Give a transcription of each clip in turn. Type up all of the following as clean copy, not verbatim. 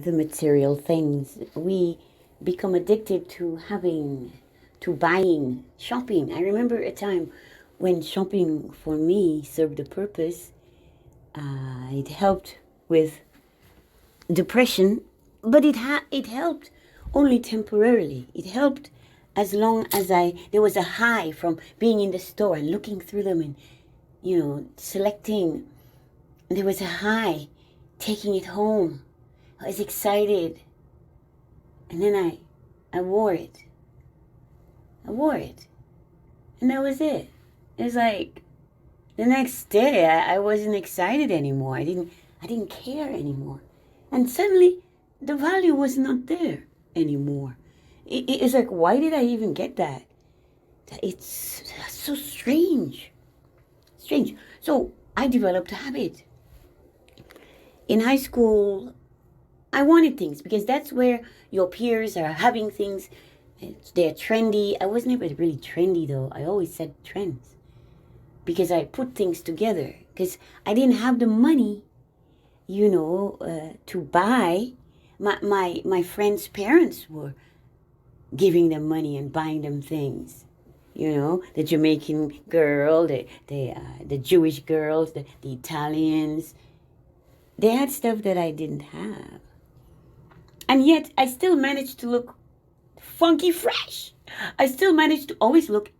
the material things. We become addicted to buying, shopping. I remember a time when shopping for me served a purpose. It helped with depression, but it helped only temporarily. It helped as long as there was a high from being in the store and looking through them and selecting. There was a high taking it home. I was excited, and then I wore it. And that was it. It was like the next day I wasn't excited anymore. I didn't care anymore. And suddenly the value was not there anymore. It's like, why did I even get that? It's so strange. So I developed a habit. In high school, I wanted things because that's where your peers are having things. They're trendy. I was never really trendy though. I always said trends because I put things together because I didn't have the money, to buy. My friends' parents were giving them money and buying them things. The Jamaican girl, the Jewish girls, the Italians. They had stuff that I didn't have. And yet I still managed to look funky fresh. I still managed to always look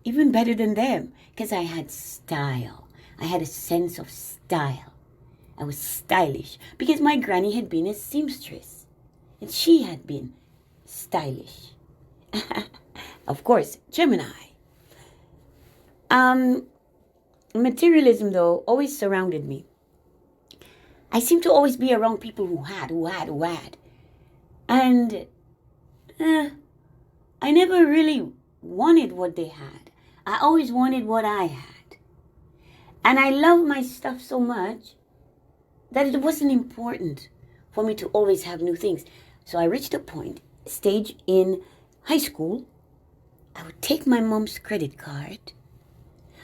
even better than them because I had style. I had a sense of style. I was stylish because my granny had been a seamstress and she had been stylish. Of course, Gemini. Materialism, though, always surrounded me. I seemed to always be around people who had. And I never really wanted what they had. I always wanted what I had. And I love my stuff so much that it wasn't important for me to always have new things. So I reached a stage in high school. I would take my mom's credit card.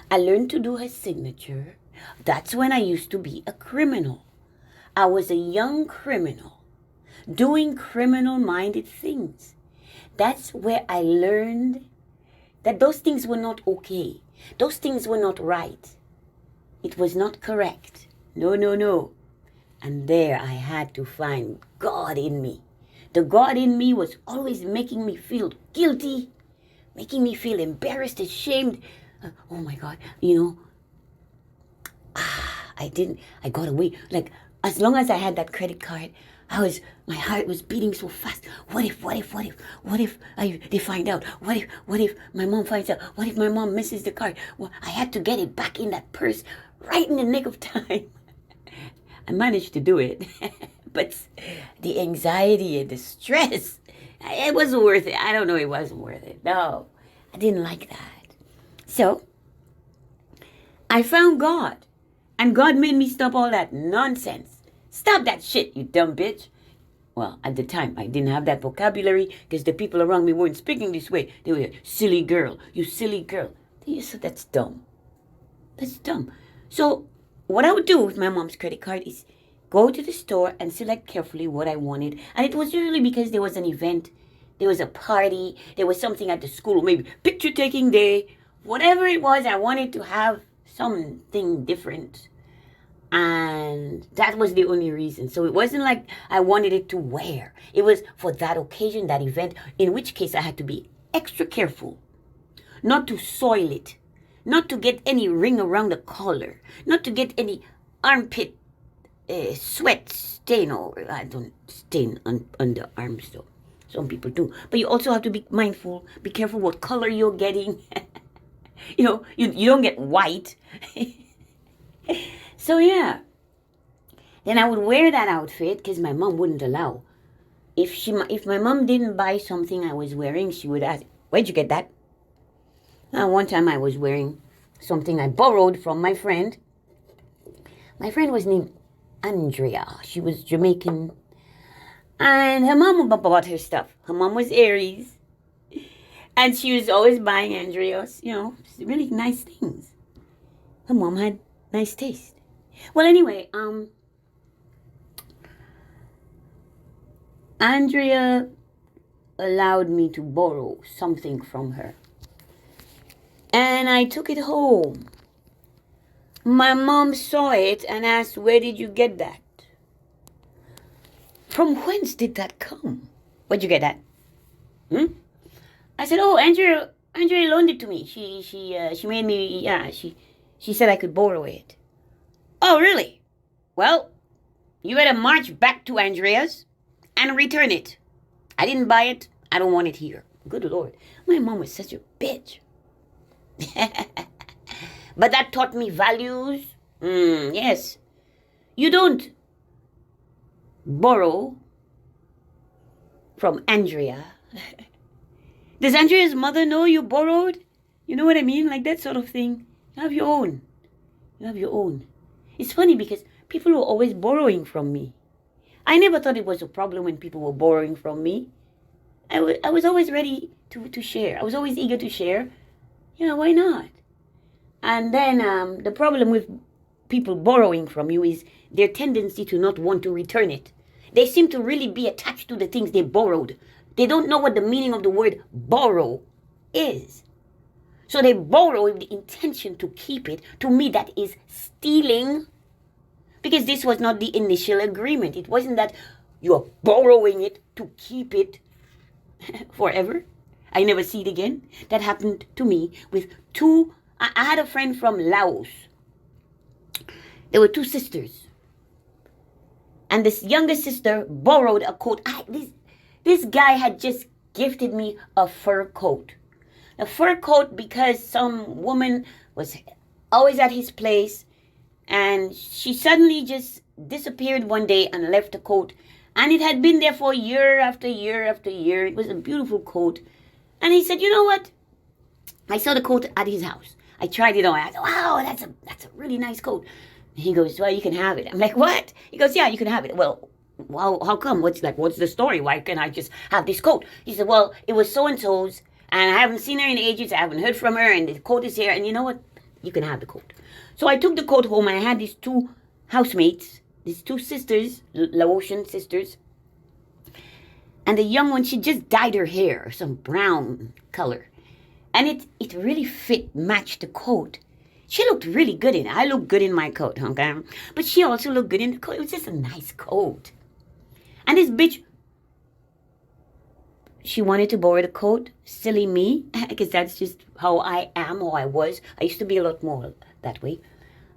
I learned to do her signature. That's when I used to be a criminal. I was a young criminal doing criminal-minded things. That's where I learned that those things were not okay. Those things were not right. It was not correct. No. And there I had to find God in me. The God in me was always making me feel guilty, making me feel embarrassed, ashamed. Oh my God, I got away. Like, as long as I had that credit card, my heart was beating so fast. What if they find out? What if my mom finds out? What if my mom misses the card? Well, I had to get it back in that purse right in the nick of time. I managed to do it, but the anxiety and the stress, it wasn't worth it. I don't know, it wasn't worth it. No, I didn't like that. So I found God, and God made me stop all that nonsense. Stop that shit, you dumb bitch. Well, at the time, I didn't have that vocabulary because the people around me weren't speaking this way. They were, silly girl, you silly girl. They said, that's dumb. That's dumb. So what I would do with my mom's credit card is go to the store and select carefully what I wanted. And it was usually because there was an event, there was a party, there was something at the school, maybe picture taking day, whatever it was, I wanted to have something different. And that was the only reason. So it wasn't like I wanted it to wear. It was for that occasion, that event, in which case I had to be extra careful not to soil it, not to get any ring around the collar, not to get any armpit sweat stain, or I don't stain on the arms though. Some people do. But you also have to be mindful, be careful what color you're getting. You don't get white. So yeah. Then I would wear that outfit because my mom wouldn't allow. If my mom didn't buy something I was wearing, she would ask, where'd you get that? One time I was wearing something I borrowed from my friend. My friend was named Andrea. She was Jamaican. And her mom bought her stuff. Her mom was Aries. And she was always buying Andrea's, really nice things. Her mom had nice taste. Well, anyway, Andrea allowed me to borrow something from her. And I took it home. My mom saw it and asked, "Where did you get that? From whence did that come? Where'd you get that?" I said, "Oh, Andrea loaned it to me. She made me, she said I could borrow it." "Oh, really? Well, you better march back to Andrea's and return it. I didn't buy it. I don't want it here." Good Lord. My mom was such a bitch. But that taught me values. Yes. You don't borrow from Andrea. Does Andrea's mother know you borrowed? You know what I mean? Like that sort of thing. You have your own. You have your own. It's funny because people were always borrowing from me. I never thought it was a problem when people were borrowing from me. I was always ready to share. I was always eager to share. Yeah, why not? And then the problem with people borrowing from you is their tendency to not want to return it. They seem to really be attached to the things they borrowed. They don't know what the meaning of the word borrow is. So they borrow with the intention to keep it. To me, that is stealing. Because this was not the initial agreement. It wasn't that you're borrowing it to keep it forever. I never see it again. That happened to me with two. I had a friend from Laos. There were two sisters. And this younger sister borrowed a coat. This guy had just gifted me a fur coat. A fur coat because some woman was always at his place. And she suddenly just disappeared one day and left the coat. And it had been there for year after year after year. It was a beautiful coat. And he said, "You know what? I saw the coat at his house. I tried it on. I said, wow, that's a really nice coat." He goes, "Well, you can have it." I'm like, "What?" He goes, "Yeah, you can have it." "Well, how come? What's the story? Why can't I just have this coat?" He said, "Well, it was so-and-so's, and I haven't seen her in ages. I haven't heard from her, and the coat is here. And you know what? You can have the coat." So I took the coat home, and I had these two housemates, these two sisters, Laotian sisters. And the young one, she just dyed her hair, some brown color. And it really matched the coat. She looked really good in it. I looked good in my coat, okay? But she also looked good in the coat. It was just a nice coat. And this bitch, she wanted to borrow the coat. Silly me, because that's just how I am, how I was. I used to be a lot more that way.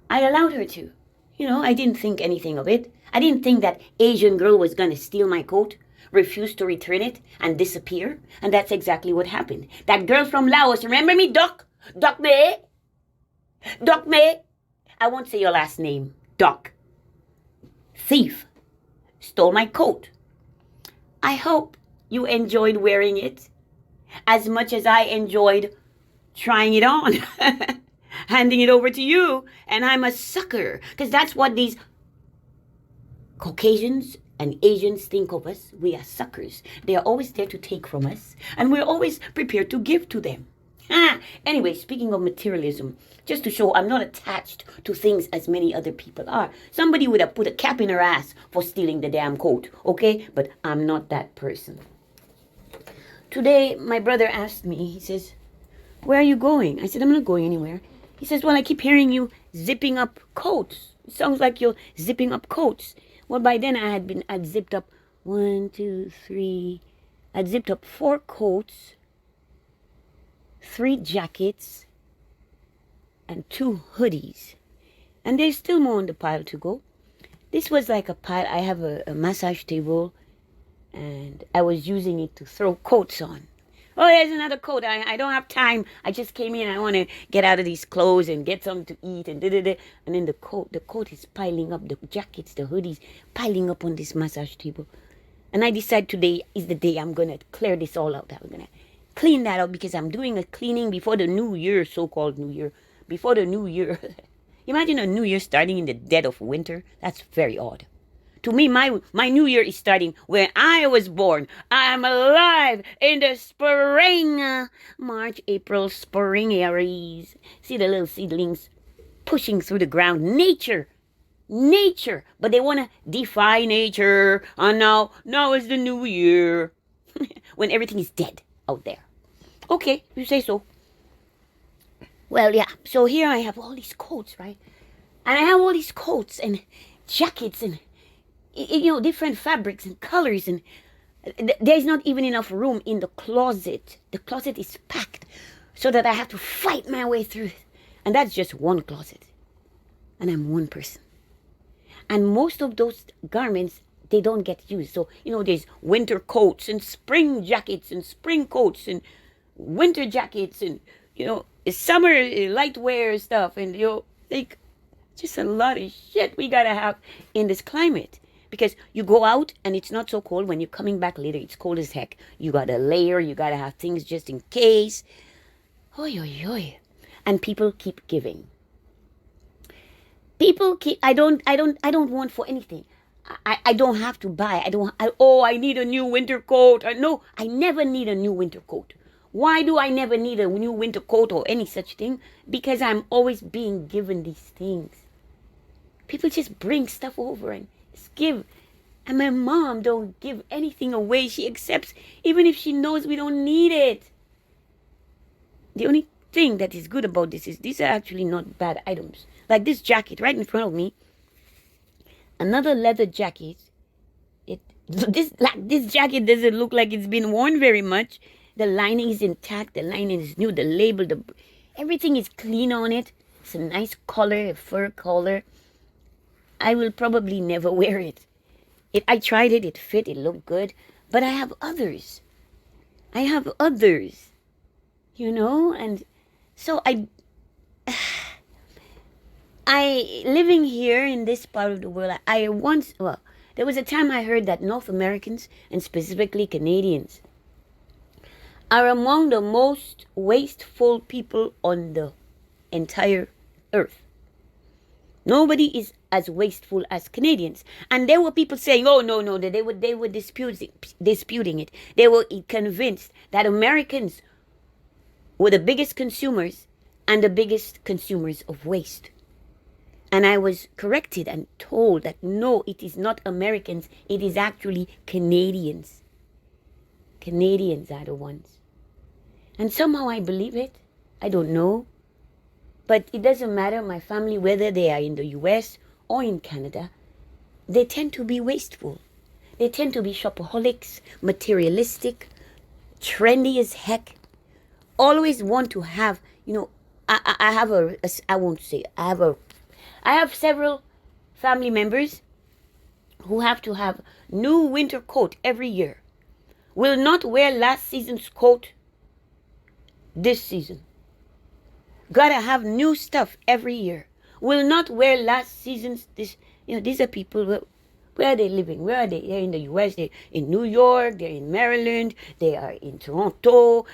I allowed her to. I didn't think anything of it. I didn't think that Asian girl was going to steal my coat, refuse to return it, and disappear. And that's exactly what happened. That girl from Laos, remember me, Doc? Doc May? Doc May? I won't say your last name. Doc. Thief. Stole my coat. I hope you enjoyed wearing it as much as I enjoyed trying it on. Handing it over to you. And I'm a sucker. Because that's what these Caucasians and Asians think of us. We are suckers. They are always there to take from us. And we're always prepared to give to them. Anyway, speaking of materialism, just to show I'm not attached to things as many other people are. Somebody would have put a cap in her ass for stealing the damn coat, okay? But I'm not that person. Today, my brother asked me, he says, "Where are you going?" I said, "I'm not going anywhere." He says, "Well, I keep hearing you zipping up coats. It sounds like you're zipping up coats." Well, by then I'd zipped up 1, 2, 3. I'd zipped up 4 coats, 3 jackets, and 2 hoodies. And there's still more on the pile to go. This was like a pile. I have a massage table, and I was using it to throw coats on. Oh, there's another coat. I don't have time. I just came in. I want to get out of these clothes and get something to eat and da-da-da. And then the coat is piling up. The jackets, the hoodies, piling up on this massage table. And I decide today is the day I'm going to clear this all out. I'm going to clean that out because I'm doing a cleaning before the new year, so-called new year. Before the new year. Imagine a new year starting in the dead of winter. That's very odd. To me, my new year is starting when I was born. I'm alive in the spring. March, April, spring, Aries. See the little seedlings pushing through the ground. Nature nature, but they want to defy nature. And now is the new year when everything is dead out there. Okay, you say so. Well, yeah. So here I have all these coats, right? And I have all these coats and jackets and different fabrics and colors, and there's not even enough room in the closet. The closet is packed so that I have to fight my way through it. And that's just one closet. And I'm one person. And most of those garments, they don't get used. So, there's winter coats and spring jackets and spring coats and winter jackets and, summer light wear stuff. And, like, just a lot of shit we gotta have in this climate. Because you go out and it's not so cold. When you're coming back later, it's cold as heck. You gotta layer. You gotta have things just in case. Oy, oy, oy. And people keep giving. People keep. I don't want for anything. I don't have to buy. I need a new winter coat. No, I never need a new winter coat. Why do I never need a new winter coat or any such thing? Because I'm always being given these things. People just bring stuff over and just give. And my mom don't give anything away. She accepts even if she knows we don't need it. The only thing that is good about this is these are actually not bad items. Like this jacket right in front of me. Another leather jacket. This jacket doesn't look like it's been worn very much. The lining is intact. The lining is new. The label, everything is clean on it. It's a nice color, a fur color. I will probably never wear it. I tried it. It fit. It looked good. But I have others. And so I living here in this part of the world, there was a time I heard that North Americans, and specifically Canadians, are among the most wasteful people on the entire earth. Nobody is as wasteful as Canadians. And there were people saying, oh, no, they were disputing it. They were convinced that Americans were the biggest consumers and the biggest consumers of waste. And I was corrected and told that no, it is not Americans, it is actually Canadians. Canadians are the ones. And somehow I believe it. I don't know. But it doesn't matter, my family, whether they are in the US or in Canada, they tend to be wasteful. They tend to be shopaholics, materialistic, trendy as heck, always want to have, I have several family members who have to have new winter coat every year. Will not wear last season's coat this season. Gotta have new stuff every year. Will not wear last season's these are people where are they living? Where are they? They're in the US, they're in New York, they're in Maryland, they are in Toronto.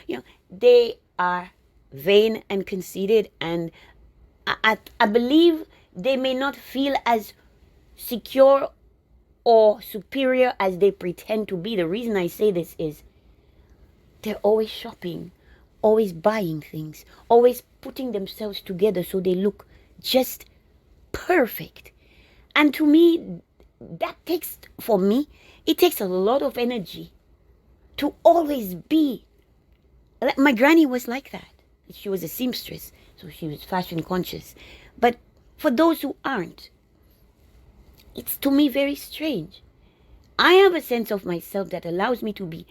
They are vain and conceited, and I believe they may not feel as secure or superior as they pretend to be. The reason I say this is they're always shopping, always buying things, always putting themselves together so they look just perfect. And to me, it takes a lot of energy to always be. My granny was like that. She was a seamstress, so she was fashion conscious. But for those who aren't, it's to me very strange. I have a sense of myself that allows me to be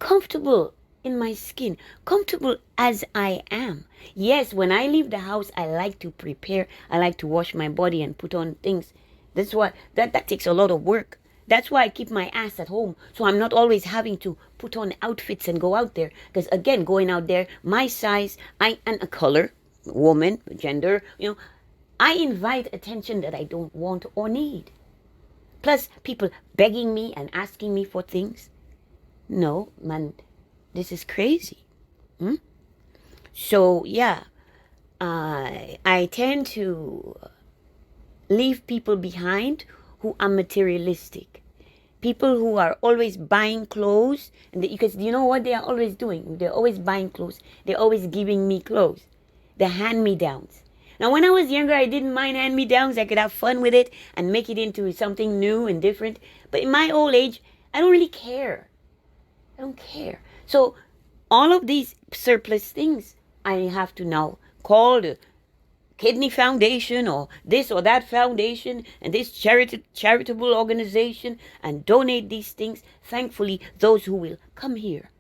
comfortable in my skin, comfortable as I am. Yes, when I leave the house, I like to prepare. I like to wash my body and put on things. That's why that takes a lot of work. That's why I keep my ass at home, so I'm not always having to put on outfits and go out there. Because again, going out there, my size, and a color, woman, gender, I invite attention that I don't want or need. Plus, people begging me and asking me for things. No, man, this is crazy. So, yeah, I tend to leave people behind who are materialistic. People who are always buying clothes. Because you know what they are always doing? They're always buying clothes. They're always giving me clothes. The hand-me-downs. Now, when I was younger, I didn't mind hand-me-downs. I could have fun with it and make it into something new and different. But in my old age, I don't really care. I don't care. So all of these surplus things, I have to now call the Kidney Foundation or this or that foundation and this charitable organization and donate these things. Thankfully, those who will come here,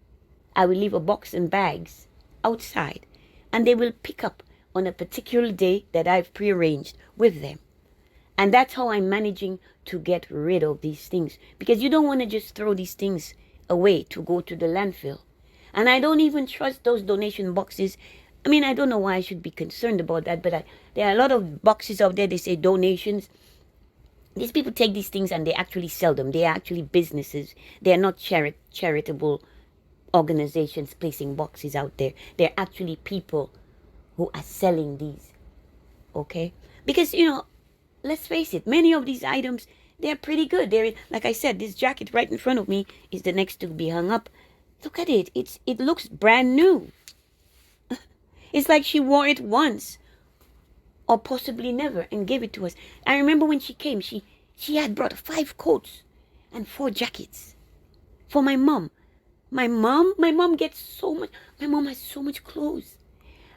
I will leave a box and bags outside, and they will pick up on a particular day that I've prearranged with them. And that's how I'm managing to get rid of these things, because you don't want to just throw these things away to go to the landfill. And I don't even trust those donation boxes. I mean, I don't know why I should be concerned about that, but there are a lot of boxes out there. They say donations. These people take these things and they actually sell them. They are actually businesses. They are not charitable organizations placing boxes out there. They're actually people who are selling these. Okay? Because, let's face it, many of these items, they're pretty good. Like I said, this jacket right in front of me is the next to be hung up. Look at it. It looks brand new. It's like she wore it once or possibly never and gave it to us. I remember when she came, she had brought 5 coats and 4 jackets for my mom. My mom gets so much. My mom has so much clothes.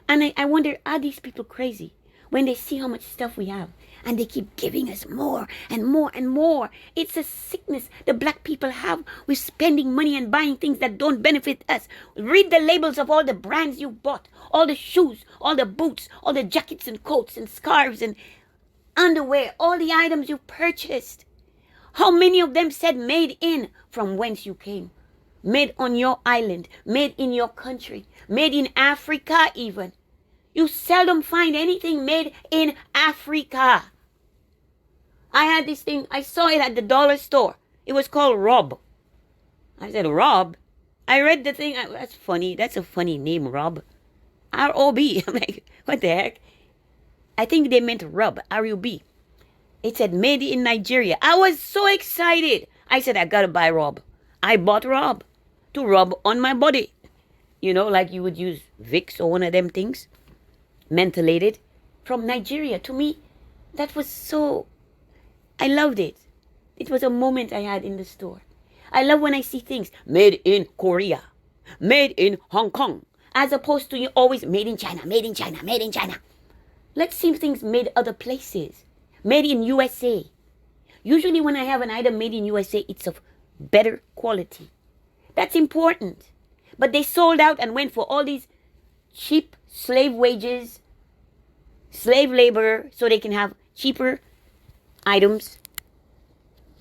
And I wonder, are these people crazy when they see how much stuff we have? And they keep giving us more and more and more. It's a sickness the black people have with spending money and buying things that don't benefit us. Read the labels of all the brands you bought. All the shoes, all the boots, all the jackets and coats and scarves and underwear. All the items you purchased. How many of them said made in from whence you came? Made on your island. Made in your country. Made in Africa even. You seldom find anything made in Africa. I had this thing. I saw it at the dollar store. It was called Robb. I said, Robb? I read the thing. That's funny. That's a funny name, Robb. R-O-B. I'm like, what the heck? I think they meant rub. R-U-B. It said made in Nigeria. I was so excited. I said, I gotta buy Robb. I bought Robb to rub on my body. Like you would use Vicks or one of them things. Mentholated from Nigeria. To me, that was so, I loved it. It was a moment I had in the store. I love when I see things made in Korea, made in Hong Kong, as opposed to always made in China, made in China, made in China. Let's see things made other places, made in USA. Usually when I have an item made in USA, it's of better quality. That's important. But they sold out and went for all these cheap slave wages, slave labor, so they can have cheaper items.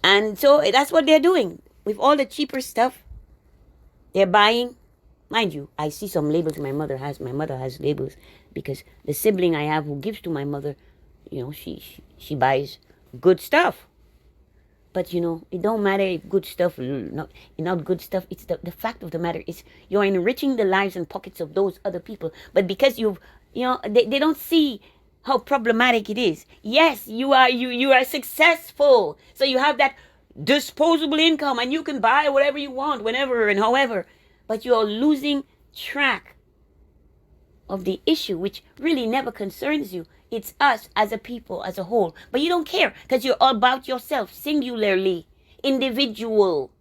And so that's what they're doing. With all the cheaper stuff, they're buying. Mind you, I see some labels my mother has. My mother has labels because the sibling I have who gives to my mother, she buys good stuff. But, it don't matter if good stuff, not good stuff. It's the fact of the matter is you're enriching the lives and pockets of those other people. But because they don't see how problematic it is. Yes, you are successful. So you have that disposable income and you can buy whatever you want, whenever and however. But you're losing track of the issue, which really never concerns you. It's us as a people, as a whole. But you don't care because you're all about yourself, singularly, individual.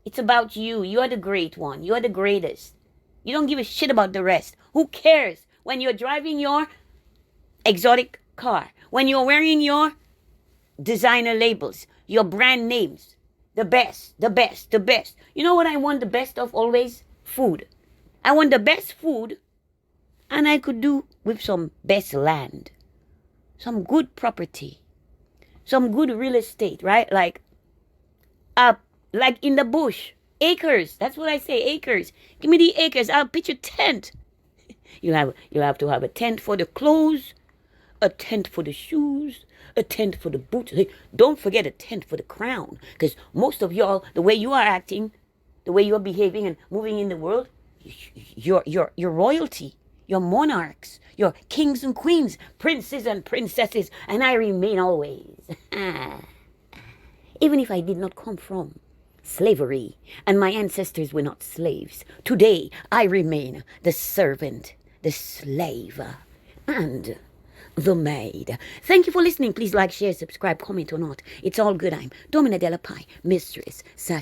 It's about you. You're the great one. You're the greatest. You don't give a shit about the rest. Who cares when you're driving your exotic car, when you're wearing your designer labels, your brand names, the best, the best, the best. You know what I want the best of always? Food. I want the best food, and I could do with some best land, some good property, some good real estate, right? Like in the bush, acres. That's what I say, acres. Give me the acres. I'll pitch a tent. You have to have a tent for the clothes, a tent for the shoes, a tent for the boots. Hey, don't forget a tent for the crown, because most of y'all, the way you are acting, the way you're behaving and moving in the world, you're royalty. You're monarchs, you're kings and queens, princes and princesses, and I remain always. Even if I did not come from slavery, and my ancestors were not slaves, today I remain the servant, the slave, and the maid. Thank you for listening. Please like, share, subscribe, comment or not. It's all good. I'm Domina Della Pie, Mistress Sasha.